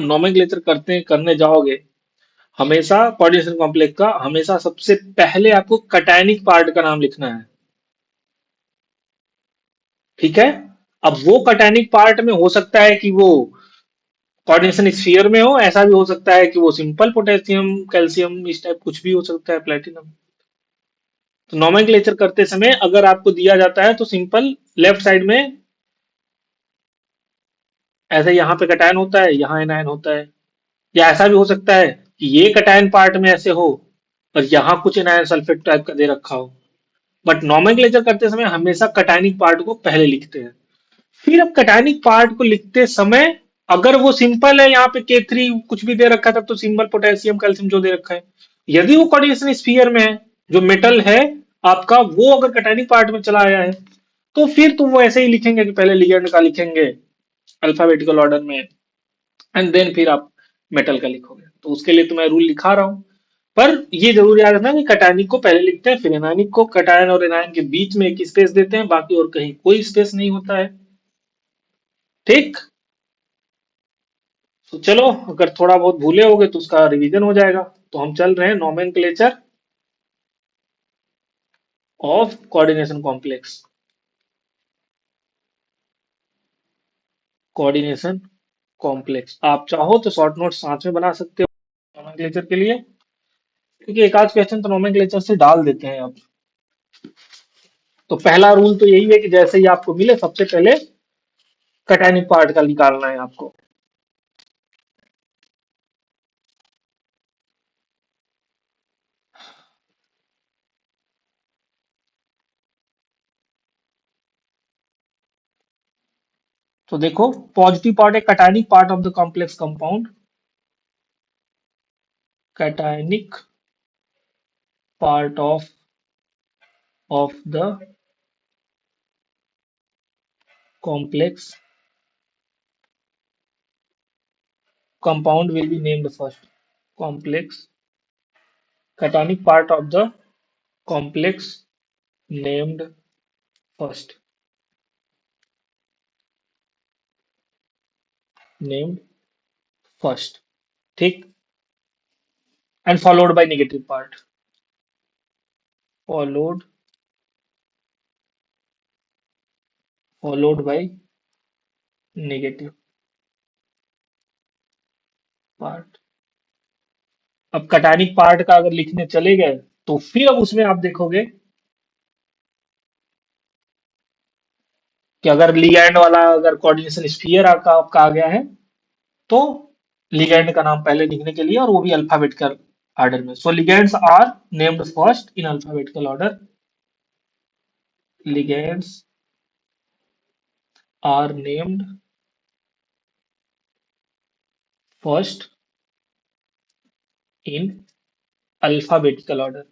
Nomenclature करने जाओगे, हमेशा कोऑर्डिनेशन कॉम्प्लेक्स का हमेशा सबसे पहले आपको कटायनिक पार्ट का नाम लिखना है। ठीक है। अब वो कटायनिक पार्ट में हो सकता है कि वो कोऑर्डिनेशन स्फीयर में हो, ऐसा भी हो सकता है कि वो सिंपल पोटेशियम कैल्शियम इस टाइप कुछ भी हो सकता है, प्लेटिनम। तो नॉमेनक्लेचर करते समय अगर आपको दिया जाता है तो सिंपल लेफ्ट साइड में ऐसे यहाँ पे कटायन होता है, यहाँ एनायन होता है। या ऐसा भी हो सकता है कि ये कटायन पार्ट में ऐसे हो और यहाँ कुछ एनायन सल्फेट टाइप का दे रखा हो। बट नॉमेनक्लेचर करते समय हमेशा कटायनिक पार्ट को पहले लिखते हैं। फिर अब कटायनिक पार्ट को लिखते समय अगर वो सिंपल है, यहाँ पे K3 कुछ भी दे रखा है, तब तो सिंपल पोटेशियम कैल्शियम जो दे रखा है। यदि वो कोऑर्डिनेशन स्फीयर में है, जो मेटल है आपका, वो अगर कटायनिक पार्ट में चला आया है, तो फिर तुम वो ऐसे ही लिखेंगे कि पहले लिगेंड का लिखेंगे अल्फाबेटिकल ऑर्डर में, एंड देन फिर आप मेटल का लिखोगे। तो उसके लिए तो मैं रूल लिखा रहा हूं। पर ये जरूर याद रखना कि कटायनिक को पहले लिखते हैं, फिर एनायनिक को। कटायन और एनायन के बीच में एक स्पेस देते हैं, बाकी और कहीं कोई स्पेस नहीं होता है। ठीक। तो चलो, अगर थोड़ा बहुत भूले होगे तो उसका रिवीजन हो जाएगा। तो हम चल रहे हैं nomenclature of coordination complex. Coordination complex आप चाहो तो शॉर्ट नोट साथ में बना सकते हो नोमेनक्लेचर के लिए, क्योंकि एक आध क्वेश्चन तो नोमेनक्लेचर से डाल देते हैं आप। तो पहला रूल तो यही है कि जैसे ही आपको मिले सबसे पहले कटायनिक पार्ट का निकालना है आपको। तो देखो, पॉजिटिव पार्ट है cationic part of the complex compound. Cationic part of the complex compound will be named first. Complex cationic part of the complex named first. Named first. ठीक। And followed by negative part. Followed followed by negative part. अब कटानिक part का अगर लिखने चले गए तो फिर अब उसमें आप देखोगे कि अगर लिगैंड वाला अगर कोऑर्डिनेशन स्फीयर आपका आ गया है, तो लिगैंड का नाम पहले लिखने के लिए, और वो भी अल्फाबेटिकल ऑर्डर में। So ligands are named first in alphabetical order. Ligands are named first in alphabetical order.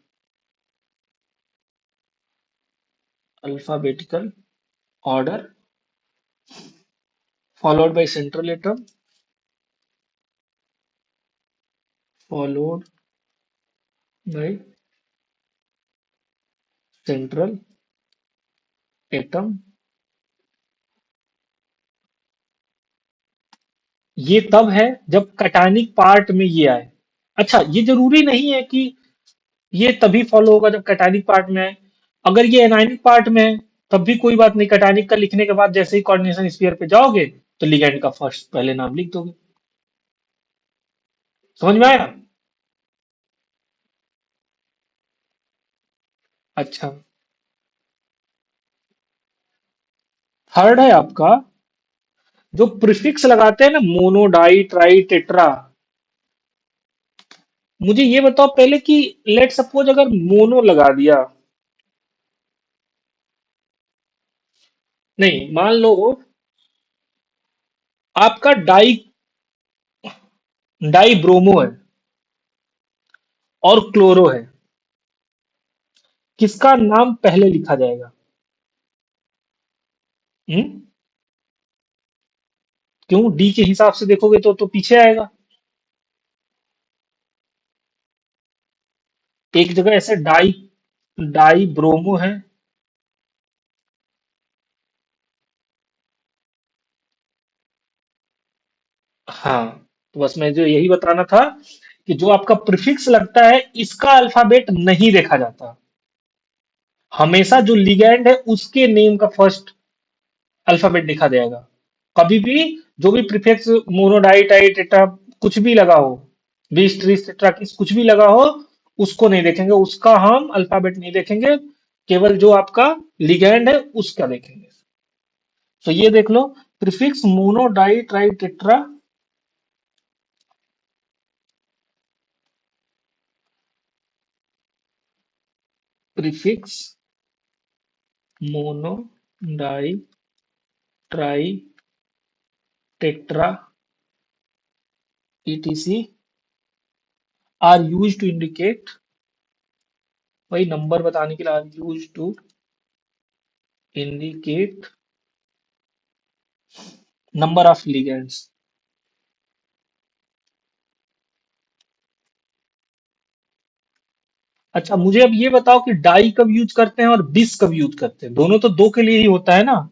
Alphabetical order followed by central atom, followed by central atom। ये तब है जब कटानिक पार्ट में ये आए। अच्छा, ये जरूरी नहीं है कि ये तभी फॉलो होगा जब कटानिक पार्ट में आए। अगर ये एनायनिक पार्ट में है तब भी कोई बात नहीं, कटानिक का लिखने के बाद जैसे ही कोऑर्डिनेशन स्फीयर पे जाओगे तो लिगैंड का फर्स्ट पहले नाम लिख दोगे। समझ में आया? अच्छा, थर्ड है आपका जो प्रीफिक्स लगाते हैं ना, मोनो डाई ट्राई टेट्रा। मुझे ये बताओ पहले कि लेट सपोज अगर मोनो लगा दिया, नहीं मान लो आपका डाई डाई ब्रोमो है और क्लोरो है, किसका नाम पहले लिखा जाएगा? हम्म? क्यों, डी के हिसाब से देखोगे तो पीछे आएगा। एक जगह ऐसे डाई डाई ब्रोमो है। हाँ, तो बस मैं जो यही बताना था कि जो आपका प्रीफिक्स लगता है इसका अल्फाबेट नहीं देखा जाता। हमेशा जो लिगैंड है उसके नेम का फर्स्ट अल्फाबेट देखा जाएगा। कभी भी जो भी प्रीफिक्स मोनोडाई टाई टेट्रा कुछ भी लगा हो, बीस ट्रीस टेट्रा किस कुछ भी लगा हो, उसको नहीं देखेंगे, उसका हम अल्फाबेट नहीं देखेंगे। केवल जो आपका लिगैंड है उसका देखेंगे। तो ये देख लो, prefix mono di tri tetra, prefix mono di tri tetra etc are use to indicate, वही नंबर बताने के लिए, are use to indicate number of ligands. अच्छा मुझे अब ये बताओ कि डाई कब यूज करते हैं और बिस कब यूज करते हैं? दोनों तो दो के लिए ही होता है ना।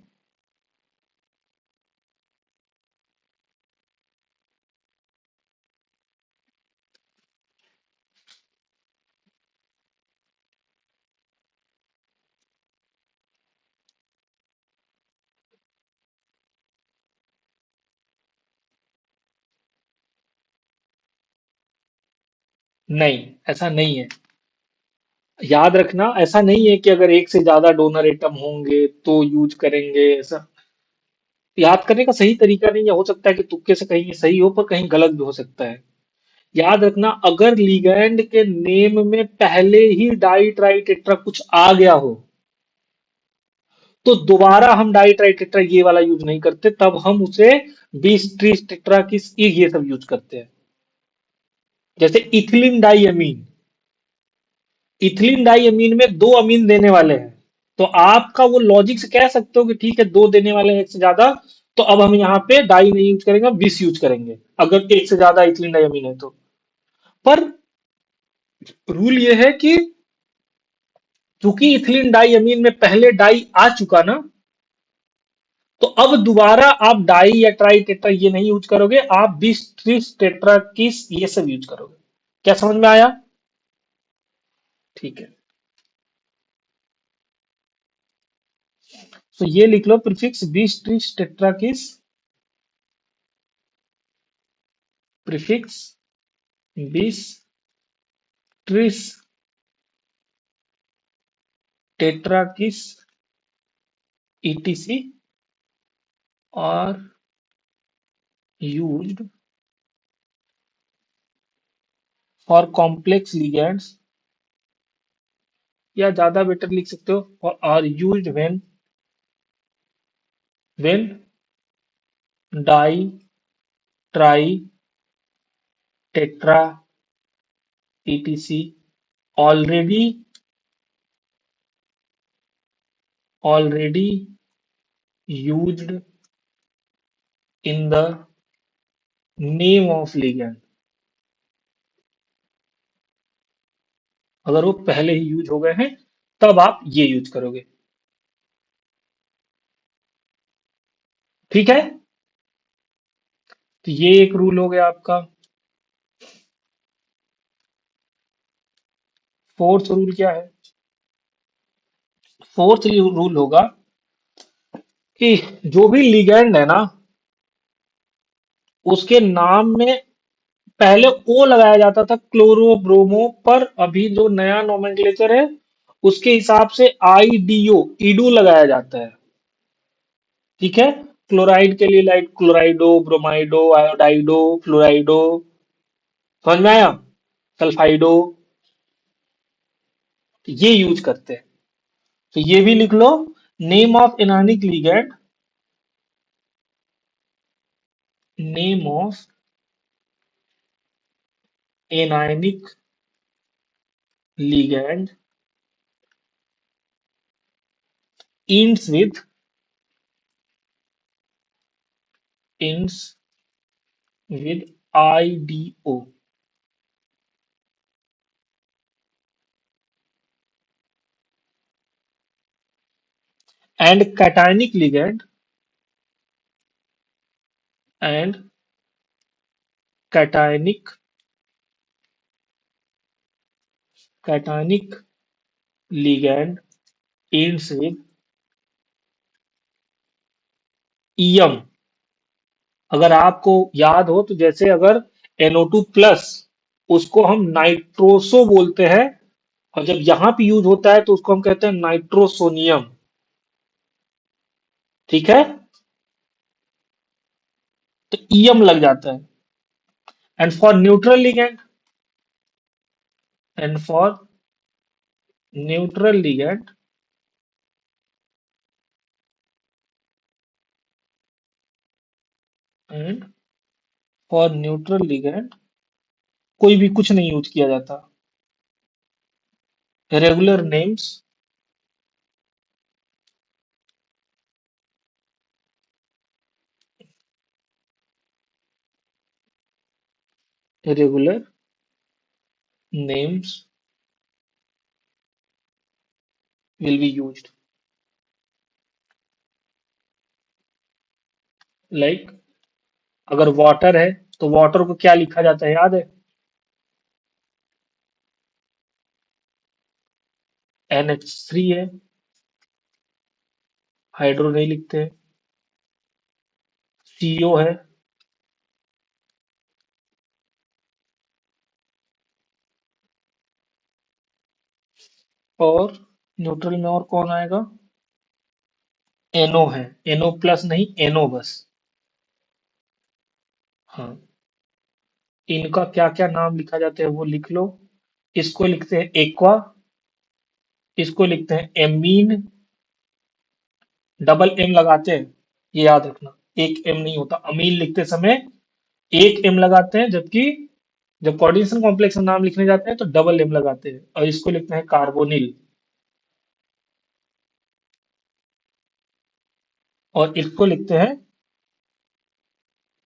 नहीं, ऐसा नहीं है। याद रखना, ऐसा नहीं है कि अगर एक से ज्यादा डोनर एटम होंगे तो यूज करेंगे, ऐसा याद करने का सही तरीका नहीं है। हो सकता है कि तुक्के से कहीं सही हो पर कहीं गलत भी हो सकता है। याद रखना, अगर लिगैंड के नेम में पहले ही डाई ट्राई टेट्रा कुछ आ गया हो तो दोबारा हम डाई ट्राई टेट्रा ये वाला यूज नहीं करते, तब हम उसे बीस ट्रीस टेट्रा किस ये सब यूज करते हैं। जैसे इथिलीन डाई अमीन, इथिलीन डाई अमीन में दो अमीन देने वाले हैं, तो आपका वो लॉजिक से कह सकते हो कि ठीक है दो देने वाले हैं एक से ज्यादा, तो अब हम यहाँ पे डाई नहीं यूज करेंगे, बीस यूज करेंगे अगर एक से ज्यादा इथिलीन डाई अमीन है तो। पर रूल ये है कि चूंकि इथिलीन डाई अमीन में पहले डाई आ चुका ना, तो अब दोबारा आप डाई या ट्राई टेट्रा ये नहीं यूज करोगे, आप बीस त्रिस टेट्रा किस ये सब यूज करोगे। क्या समझ में आया? ठीक है। तो ये लिख लो, प्रीफिक्स बीस त्रिस टेट्रा किस, prefix bis tris tetrakis etc और यूज्ड फॉर कॉम्प्लेक्स लिगेंड्स, या ज्यादा बेटर लिख सकते हो, और are used when di tri tetra etc already already used in the name of ligand। अगर वो पहले ही यूज हो गए हैं तब आप ये यूज करोगे। ठीक है, तो ये एक रूल हो गया आपका। फोर्थ रूल क्या है? फोर्थ रूल होगा कि जो भी लिगैंड है ना उसके नाम में पहले ओ लगाया जाता था क्लोरो ब्रोमो, पर अभी जो नया नोमेनक्लेचर है उसके हिसाब से आईडीओ ईडू लगाया जाता है। ठीक है, क्लोराइड के लिए लाइक क्लोराइडो, ब्रोमाइडो, आयोडाइडो, फ्लोराइडो, समझ में आया, सल्फाइडो, तो ये यूज करते हैं। तो ये भी लिख लो, name of anionic ligand, name of anionic ligand ends ends with IDO, and cationic ligand and cationic cationic ligand ends with em। अगर आपको याद हो तो जैसे अगर NO2 प्लस उसको हम नाइट्रोसो बोलते हैं, और जब यहां पे यूज होता है तो उसको हम कहते हैं नाइट्रोसोनियम। ठीक है, तो ईएम लग जाता है। And for neutral ligand and for neutral ligand and for neutral ligand कोई भी कुछ नहीं यूज किया जाता। Regular names regular names will be used. Like अगर वाटर है तो वाटर को क्या लिखा जाता है, याद है? NH3 है, हाइड्रो नहीं लिखते। CO है, और न्यूट्रल में और कौन आएगा? NO है। NO प्लस नहीं, NO बस। हाँ, इनका क्या क्या नाम लिखा जाता है वो लिख लो। इसको लिखते हैं एक्वा, इसको लिखते हैं एमीन। डबल एम लगाते हैं, ये याद रखना। एक एम नहीं होता, अमीन लिखते समय एक एम लगाते हैं, जबकि जब कोऑर्डिनेशन कॉम्प्लेक्स में नाम लिखने जाते हैं तो डबल एम लगाते हैं, और इसको लिखते हैं कार्बोनिल। और इसको लिखते हैं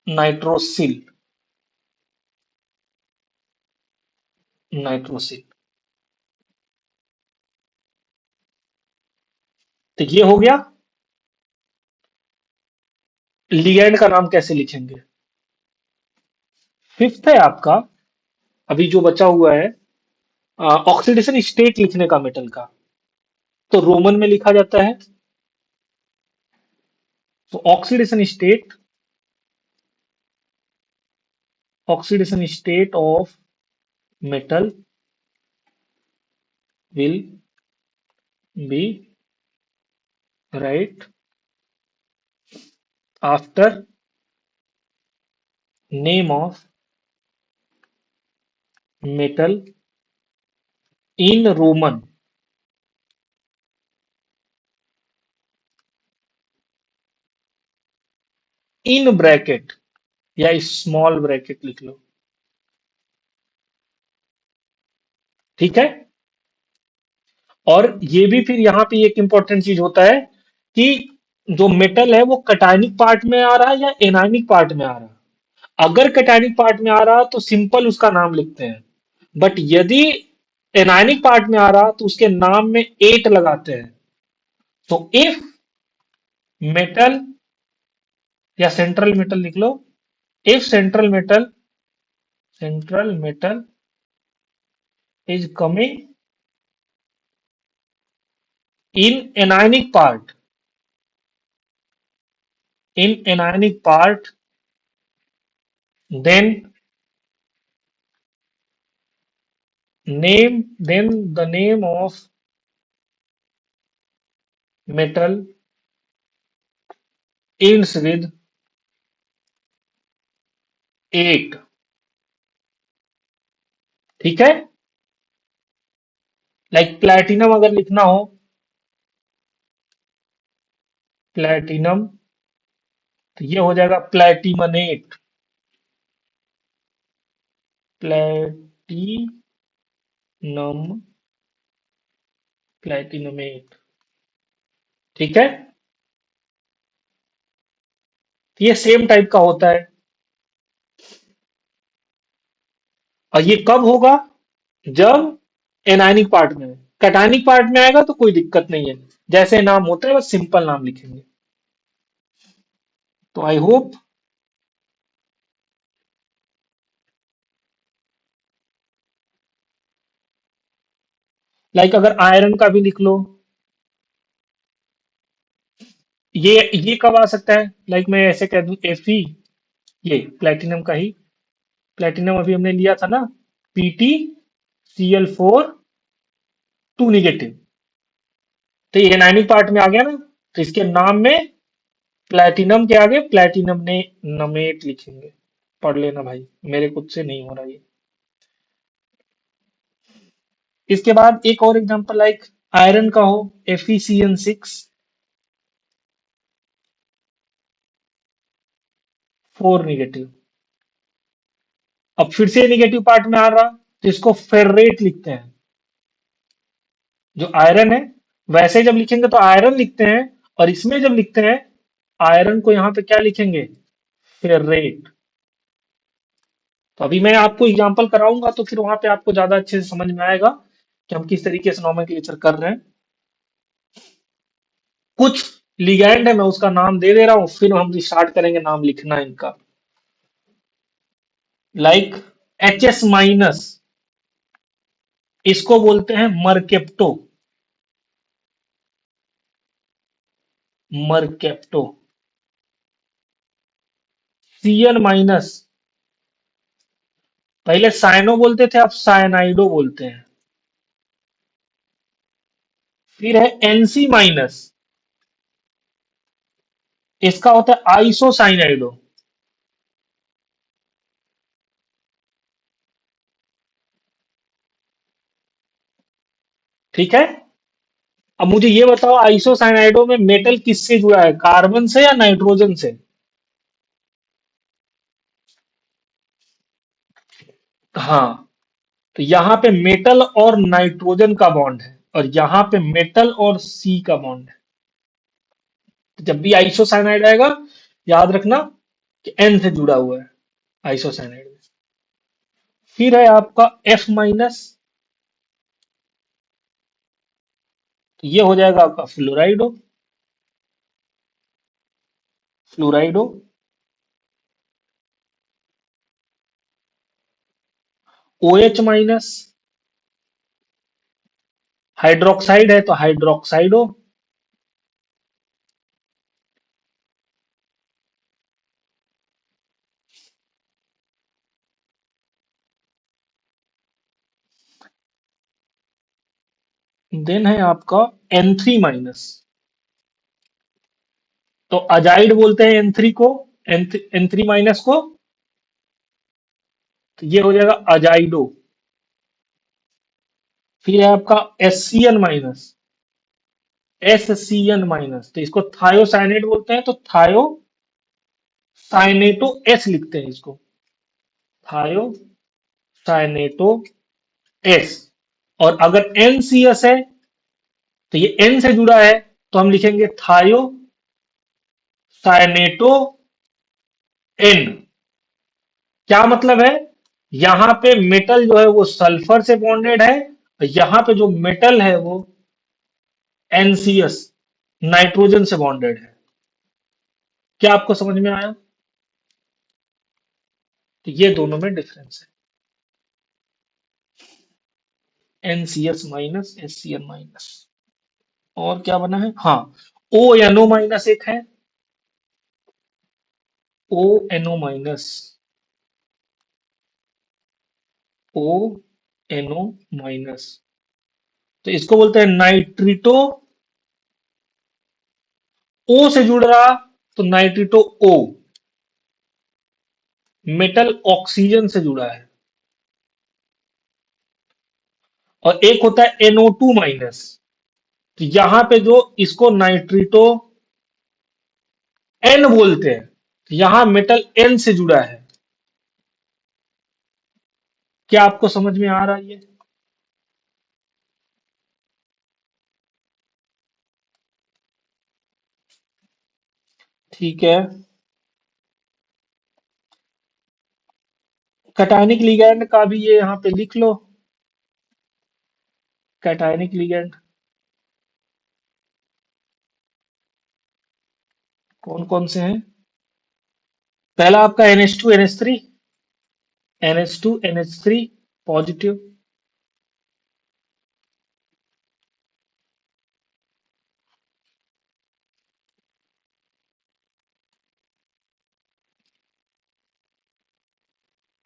नाइट्रोसिल। नाइट्रोसिल। तो ये हो गया। लिगैंड का नाम कैसे लिखेंगे? फिफ्थ है आपका, अभी जो बचा हुआ है, ऑक्सीडेशन स्टेट लिखने का मेटल का। तो रोमन में लिखा जाता है। तो oxidation state of metal will be right after name of metal in Roman। In bracket या स्मॉल ब्रैकेट लिख लो। ठीक है। और ये भी फिर यहाँ पे एक इंपॉर्टेंट चीज होता है कि जो मेटल है वो कटायनिक पार्ट में आ रहा है या एनायनिक पार्ट में आ रहा है। अगर कटायनिक पार्ट में आ रहा है तो सिंपल उसका नाम लिखते हैं, बट यदि एनायनिक पार्ट में आ रहा तो उसके नाम में एट लगाते हैं। तो इफ मेटल या सेंट्रल मेटल लिख लो। If central metal is coming in anionic part, then the name of metal ends with 8। ठीक है। लाइक प्लैटिनम अगर लिखना हो, प्लैटिनम, तो ये हो जाएगा प्लैटिमनेट। प्लैटिनम प्लैटिनमेट। ठीक है। तो ये सेम टाइप का होता है। और ये कब होगा? जब एनायनिक पार्ट में है। कैटायनिक पार्ट में आएगा तो कोई दिक्कत नहीं है, जैसे नाम होता है बस सिंपल नाम लिखेंगे। तो आई होप लाइक अगर आयरन का भी लिख लो, ये कब आ सकता है? लाइक मैं ऐसे कह दूं Fe, ये प्लेटिनम का ही, प्लेटिनम अभी हमने लिया था ना, PtCl4 2 निगेटिव, तो ये एनायनिक पार्ट में आ गया ना, तो इसके नाम में प्लेटिनम के आगे प्लेटिनम ने नमेट लिखेंगे। पढ़ लेना भाई, मेरे खुद से नहीं हो रहा ये। इसके बाद एक और एग्जांपल, लाइक आयरन का हो FeCN6 4 निगेटिव, अब फिर से निगेटिव पार्ट में आ रहा, तो इसको फेर्रेट लिखते हैं। जो आयरन है वैसे जब लिखेंगे तो आयरन लिखते हैं, और इसमें जब लिखते हैं आयरन को यहां पे क्या लिखेंगे? फेर्रेट। तो अभी मैं आपको एग्जांपल कराऊंगा तो फिर वहां पे आपको ज्यादा अच्छे से समझ में आएगा कि हम किस तरीके से नोमेनक्लेचर कर रहे हैं। कुछ लिगैंड है, मैं उसका नाम दे दे रहा हूं, फिर हम स्टार्ट करेंगे नाम लिखना इनका। लाइक HS-, इसको बोलते हैं मरकेप्टो, मरकेप्टो। Cn-, पहले साइनो बोलते थे, अब साइनाइडो बोलते हैं। फिर है NC-, इसका होता है आइसोसाइनाइडो। ठीक है, अब मुझे ये बताओ आइसोसाइनाइडो में मेटल किससे जुड़ा है, कार्बन से या नाइट्रोजन से? हाँ, तो यहां पे मेटल और नाइट्रोजन का बॉन्ड है, और यहां पे मेटल और सी का बॉन्ड है। तो जब भी आइसोसाइनाइड आएगा, याद रखना कि एन से जुड़ा हुआ है आइसोसाइनाइड में। फिर है आपका F-, तो ये हो जाएगा आपका फ्लोराइडो, फ्लोराइडो। OH-, हाइड्रोक्साइड है तो हाइड्रोक्साइडो। देन है आपका N3-, तो अजाइड बोलते हैं N3 को, N3- को, तो ये हो जाएगा अजाइडो। फिर है आपका SCN-, SCN-, तो इसको थायोसाइनेट बोलते हैं, तो थायोसाइनेटो एस लिखते हैं इसको, थायोसाइनेटो एस। और अगर NCS है, तो ये N से जुड़ा है, तो हम लिखेंगे थायोसाइनेटो N। क्या मतलब है? यहां पे मेटल जो है वो सल्फर से बॉन्डेड है, और यहां पे जो मेटल है वो NCS, नाइट्रोजन से बॉन्डेड है। क्या आपको समझ में आया? तो ये दोनों में डिफरेंस है, NCS-, SCN-। और क्या बना है? हाँ, ONO-, एक है, ONO-, ONO-, तो इसको बोलते हैं नाइट्रिटो। O से जुड़ रहा, तो नाइट्रिटो O, मेटल ऑक्सीजन से जुड़ा है। और एक होता है NO2-, तो यहां पे जो इसको नाइट्रिटो N बोलते हैं, तो यहां मेटल N से जुड़ा है। क्या आपको समझ में आ रहा है ये? ठीक है, कैटायनिक लिगैंड का भी ये यहां पे लिख लो, कैटायनिक लिगैंड कौन कौन से हैं? पहला आपका NH2NH3, NH2NH3 पॉजिटिव।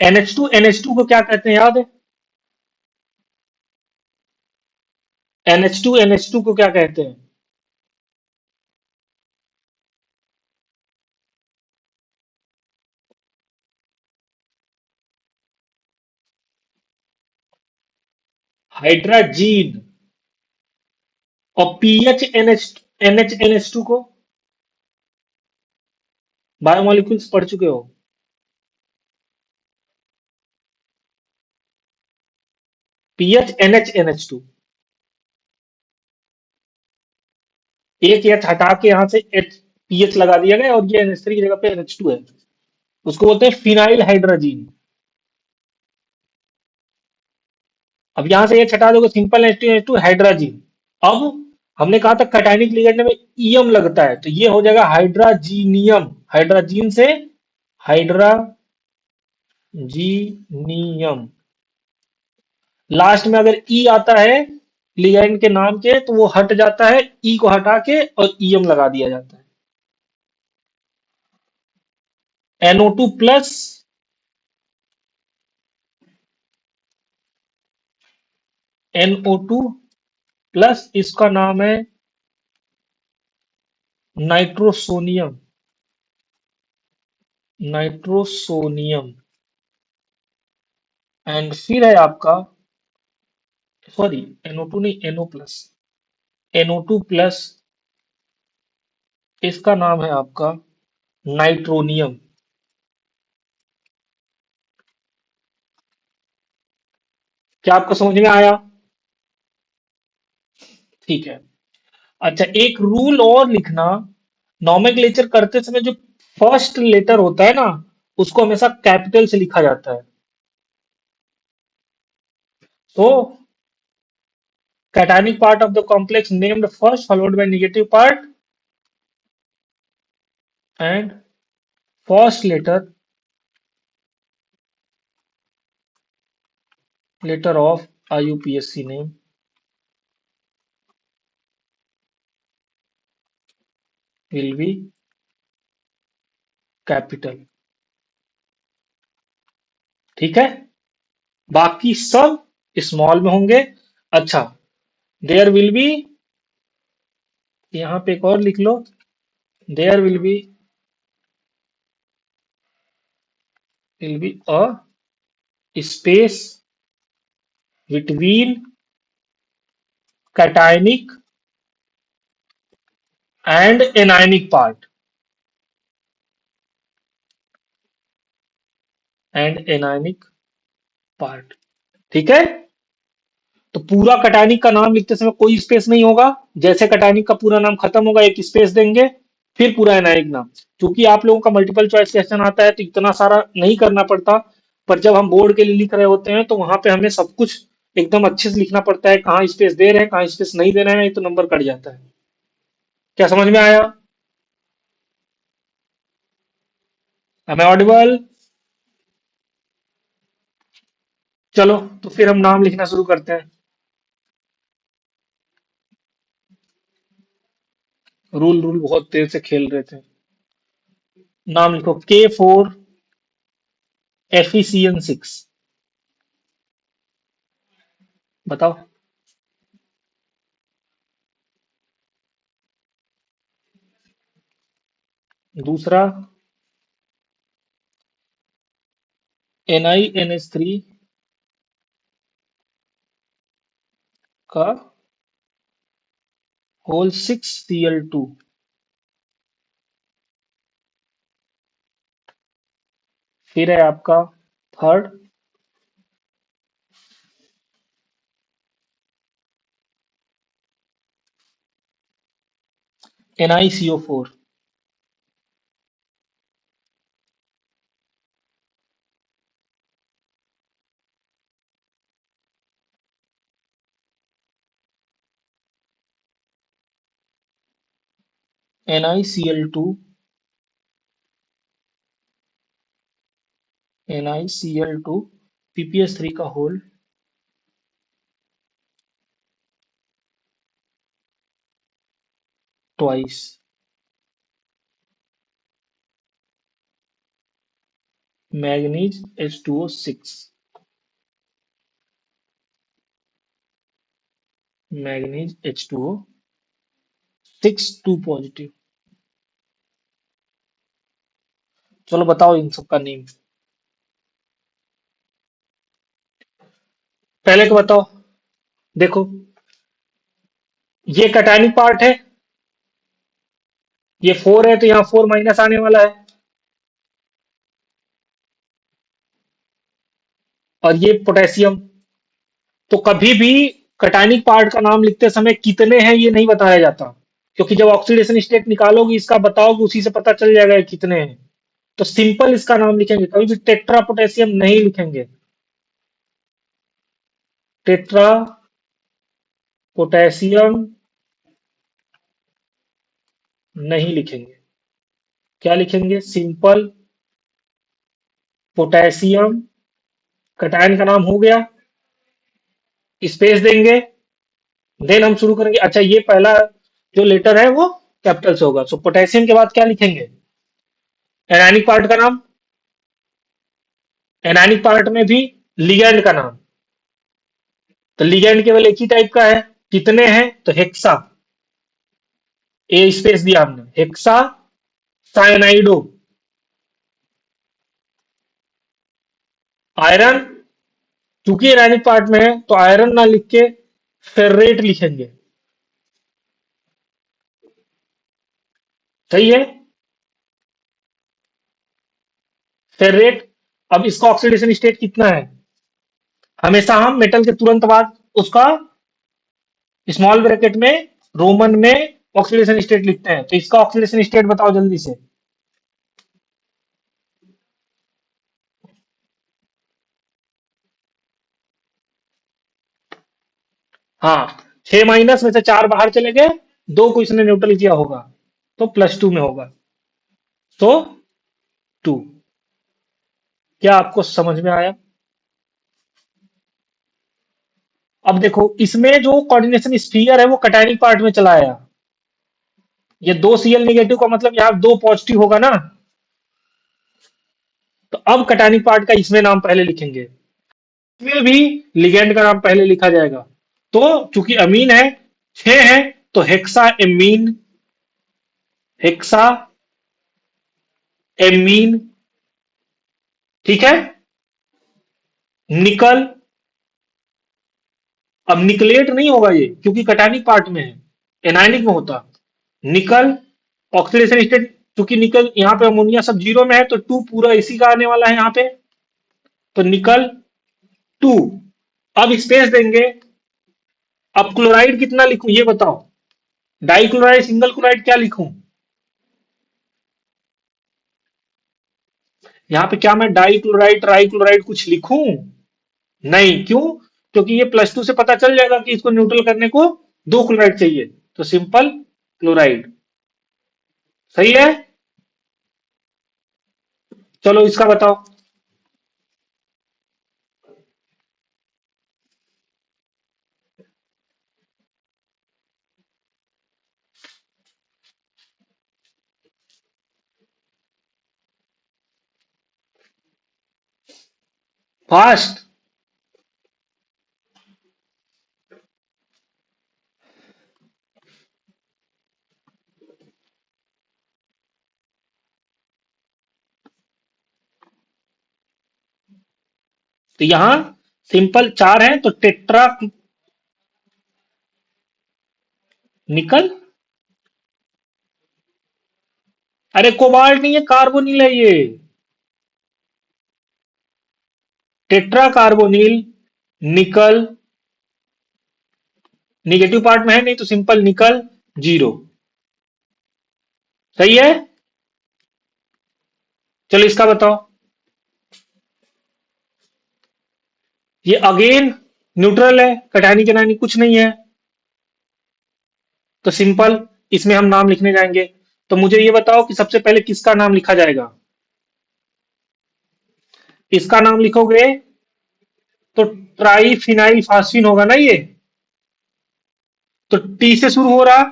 NH2 को क्या कहते हैं याद है? NH2 को क्या कहते हैं? हाइड्राजीन। और पीएच NH NH2 को बायोमोलिक्यूल्स पढ़ चुके हो? पीएच NH एक एच हटा के यहां से एच पीएच लगा दिया गया और ये NH3 की जगह पे NH2 है। उसको बोलते हैं फिनाइल हाइड्रोजीन। अब यहां से एच हटा दोगे, सिंपल NH2 हाइड्रोजीन। अब हमने कहा था कैटायनिक लिगेंड में ईएम लगता है, तो ये हो जाएगा हाइड्राजीनियम। हाइड्राजीन से हाइड्राजीनियम। लास्ट में अगर ई आता है लिगेंड के नाम के, तो वो हट जाता है, ई को हटा के और ईएम लगा दिया जाता है। NO2 प्लस, NO2 प्लस, इसका नाम है नाइट्रोसोनियम। नाइट्रोसोनियम। एंड फिर है आपका, सॉरी, NO2 नहीं, NO प्लस। NO2 प्लस, इसका नाम है आपका नाइट्रोनियम। क्या आपको समझ में आया? ठीक है। अच्छा, एक रूल और लिखना, नॉमेनक्लेचर करते समय जो फर्स्ट लेटर होता है ना, उसको हमेशा कैपिटल से लिखा जाता है। तो cationic part of the complex named first followed by negative part and first letter of IUPAC name will be capital। ठीक है, बाकी सब स्मॉल में होंगे। अच्छा, देयर विल बी, यहां पे एक और लिख लो, there will be a space between cationic and anionic part, and anionic part. ठीक है, तो पूरा कटानिक का नाम लिखते समय कोई स्पेस नहीं होगा। जैसे कटानिक का पूरा नाम खत्म होगा, एक स्पेस देंगे, फिर पूरा एनायनिक नाम। क्योंकि आप लोगों का मल्टीपल चॉइस क्वेश्चन आता है, तो इतना सारा नहीं करना पड़ता। पर जब हम बोर्ड के लिए लिख रहे होते हैं, तो वहां पे हमें सब कुछ एकदम अच्छे से लिखना पड़ता है, कहाँ स्पेस दे रहे हैं, कहाँ स्पेस नहीं दे रहे हैं, नहीं तो नंबर कट जाता है। क्या समझ में आया? Am I audible? चलो, तो फिर हम नाम लिखना शुरू करते हैं। रूल रूल बहुत देर से खेल रहे थे। नाम लिखो K4 FeCN6। बताओ। दूसरा NiNH3 का होल 6Cl2। फिर है आपका third NiCO4। NiCl2, NiCl2 PPS3 का whole twice. Manganese H2O6, manganese H2O6 2 positive. चलो बताओ इन सब का नेम। पहले को बताओ। देखो, ये कटायनिक पार्ट है, ये 4 है तो यहाँ 4 माइनस आने वाला है, और ये पोटेशियम। तो कभी भी कटायनिक पार्ट का नाम लिखते समय कितने हैं ये नहीं बताया जाता, क्योंकि जब ऑक्सीडेशन स्टेट निकालोगे इसका बताओगे उसी से पता चल जाएगा ये कितने हैं। तो सिंपल इसका नाम लिखेंगे, कभी भी टेट्रा पोटेशियम नहीं लिखेंगे। टेट्रा पोटेशियम नहीं लिखेंगे। क्या लिखेंगे? Simple potassium. कटायन का नाम हो गया, स्पेस देंगे, देन हम शुरू करेंगे। अच्छा, ये पहला जो लेटर है वो कैपिटल से होगा, सो पोटेशियम के बाद क्या लिखेंगे? एनायनिक पार्ट का नाम, एनायनिक पार्ट में भी लिगैंड का नाम। तो लिगैंड केवल एक ही टाइप का है, कितने हैं? तो हेक्सा, ए स्पेस दिया हमने, हेक्सा साइनाइडो। आयरन, चूंकि एनायनिक पार्ट में है तो आयरन ना लिख के फेर्रेट लिखेंगे। सही है, फेर्रेट। अब इसका ऑक्सीडेशन स्टेट कितना है? हमेशा हम मेटल के तुरंत बाद उसका स्मॉल ब्रैकेट में रोमन में ऑक्सीडेशन स्टेट लिखते हैं, तो इसका ऑक्सीडेशन स्टेट बताओ जल्दी से। हाँ, 6 माइनस में से 4 बाहर चले गए, 2 को इसने न्यूट्रल किया होगा, तो +2 में होगा। तो 2। क्या आपको समझ में आया? अब देखो, इसमें जो कोऑर्डिनेशन स्फीयर है वो कटायनिक पार्ट में चला आया। ये 2 Cl नेगेटिव का मतलब यहाँ 2 पॉजिटिव होगा ना। तो अब कटायनिक पार्ट का इसमें नाम पहले लिखेंगे, इसमें भी लिगेंड का नाम पहले लिखा जाएगा। तो चूंकि अमीन है, 6 है, तो हेक्सा एमीन, हेक्सा एमीन। ठीक है, निकल। अब निकलेट नहीं होगा ये, क्योंकि कटायनिक पार्ट में है, एनायनिक में होता। निकल, ऑक्सीडेशन स्टेट, चूंकि निकल यहाँ पे अमोनिया सब जीरो में है तो 2 पूरा इसी का आने वाला है यहाँ पे, तो निकल 2। अब स्पेस देंगे। अब क्लोराइड कितना लिखूं ये बताओ? डाई क्लोराइड, सिंगल क्लोराइड, क्या लिखूं? यहाँ पे क्या मैं डाई क्लोराइड, ट्राई क्लोराइड कुछ लिखूं? नहीं, क्यों? क्योंकि ये +2 से पता चल जाएगा कि इसको न्यूट्रल करने को 2 क्लोराइड चाहिए, तो सिंपल क्लोराइड। सही है, चलो इसका बताओ। फास्ट। तो यहां सिंपल 4 है तो टेट्रा निकल। अरे कोबाल्ट नहीं है, कार्बोनिल है ये, टेट्रा कार्बोनिल निकल। निगेटिव पार्ट में है नहीं तो सिंपल निकल 0। सही है, चलो इसका बताओ। ये अगेन न्यूट्रल है, कटायनी केनायनी कुछ नहीं है, तो सिंपल इसमें हम नाम लिखने जाएंगे। तो मुझे ये बताओ कि सबसे पहले किसका नाम लिखा जाएगा? इसका नाम लिखोगे तो ट्राइफिनाइल फास्फिन होगा ना ये, तो टी से शुरू हो रहा,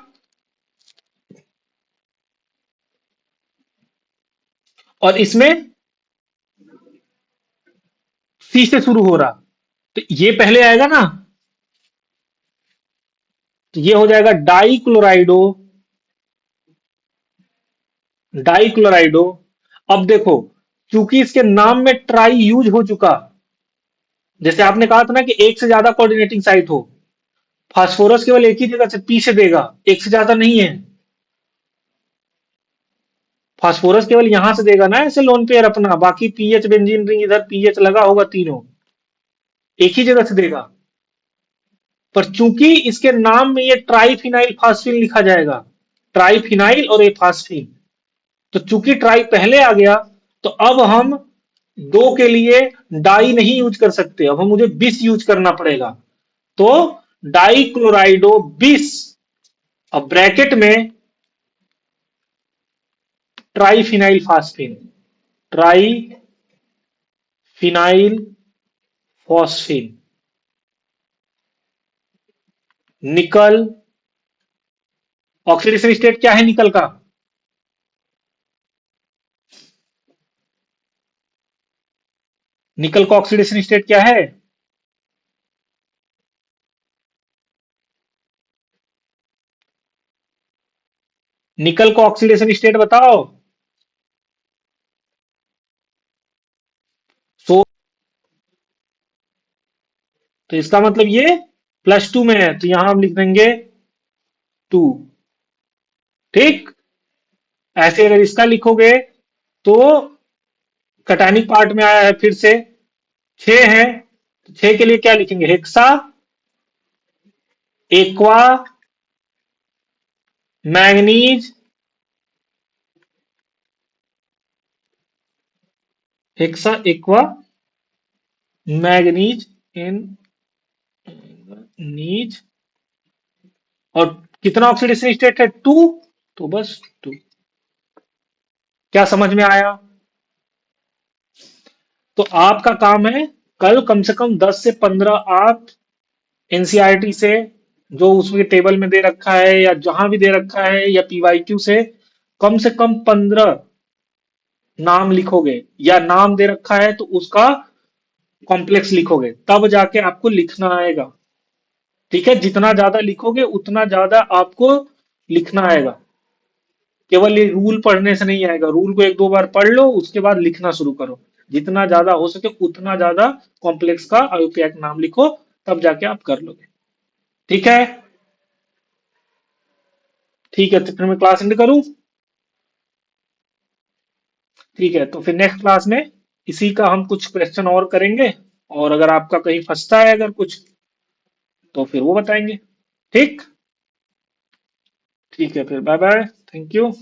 और इसमें सी से शुरू हो रहा, तो ये पहले आएगा ना, तो ये हो जाएगा डाइक्लोराइडो, डाइक्लोराइडो। अब देखो, क्योंकि इसके नाम में ट्राई यूज हो चुका, जैसे आपने कहा था ना कि एक से ज्यादा कोऑर्डिनेटिंग साइट हो, फास्फोरस केवल एक ही जगह से पी से देगा, एक से ज्यादा नहीं है। फास्फोरस केवल यहां से देगा ना ऐसे लोन पेयर अपना, बाकी पीएच बेंजीन रिंग इधर पीएच लगा होगा तीनों, एक ही जगह से देगा। पर चूंकि इसके नाम में ये ट्राइफिनाइल फास्फिन लिखा जाएगा, ट्राइफिनाइल और ए फास्फिन, तो चूंकि ट्राई पहले आ गया, तो अब हम दो के लिए डाई नहीं यूज कर सकते, अब हम मुझे बिस यूज करना पड़ेगा। तो डाइक्लोराइडो बिस, अब ब्रैकेट में ट्राइफिनाइल फास्फिन, ट्राइफिनाइल फॉस्फिन, निकल, ऑक्सीडेशन स्टेट क्या है निकल का? निकल का ऑक्सीडेशन स्टेट क्या है? निकल का ऑक्सीडेशन स्टेट बताओ। सो तो इसका मतलब ये +2 में है, तो यहां हम लिख देंगे 2। ठीक, ऐसे अगर इसका लिखोगे तो कटानिक पार्ट में आया है फिर से 6 है, तो 6 के लिए क्या लिखेंगे? Hexa, aqua, manganese, hexa aqua manganese इन नीज, और कितना ऑक्सीडेशन स्टेट है? 2, तो बस 2। क्या समझ में आया? तो आपका काम है कल कम से कम 10 से 15 आप एनसीईआरटी से, जो उसमें टेबल में दे रखा है या जहां भी दे रखा है, या पीवाईक्यू से कम 15 नाम लिखोगे, या नाम दे रखा है तो उसका कॉम्प्लेक्स लिखोगे, तब जाके आपको लिखना आएगा। ठीक है, जितना ज्यादा लिखोगे उतना ज्यादा आपको लिखना आएगा। केवल ये रूल पढ़ने से नहीं आएगा, रूल को एक दो बार पढ़ लो, उसके बाद लिखना शुरू करो। जितना ज्यादा हो सके उतना ज्यादा कॉम्प्लेक्स का आईयूपीएक नाम लिखो, तब जाके आप कर लोगे। ठीक है, ठीक है, तो फिर मैं क्लास एंड करूं? ठीक है, तो फिर नेक्स्ट क्लास में इसी का हम कुछ क्वेश्चन और करेंगे, और अगर आपका कहीं फंसता है अगर कुछ, तो फिर वो बताएंगे। ठीक, ठीक है, फिर बाय बाय, थैंक यू।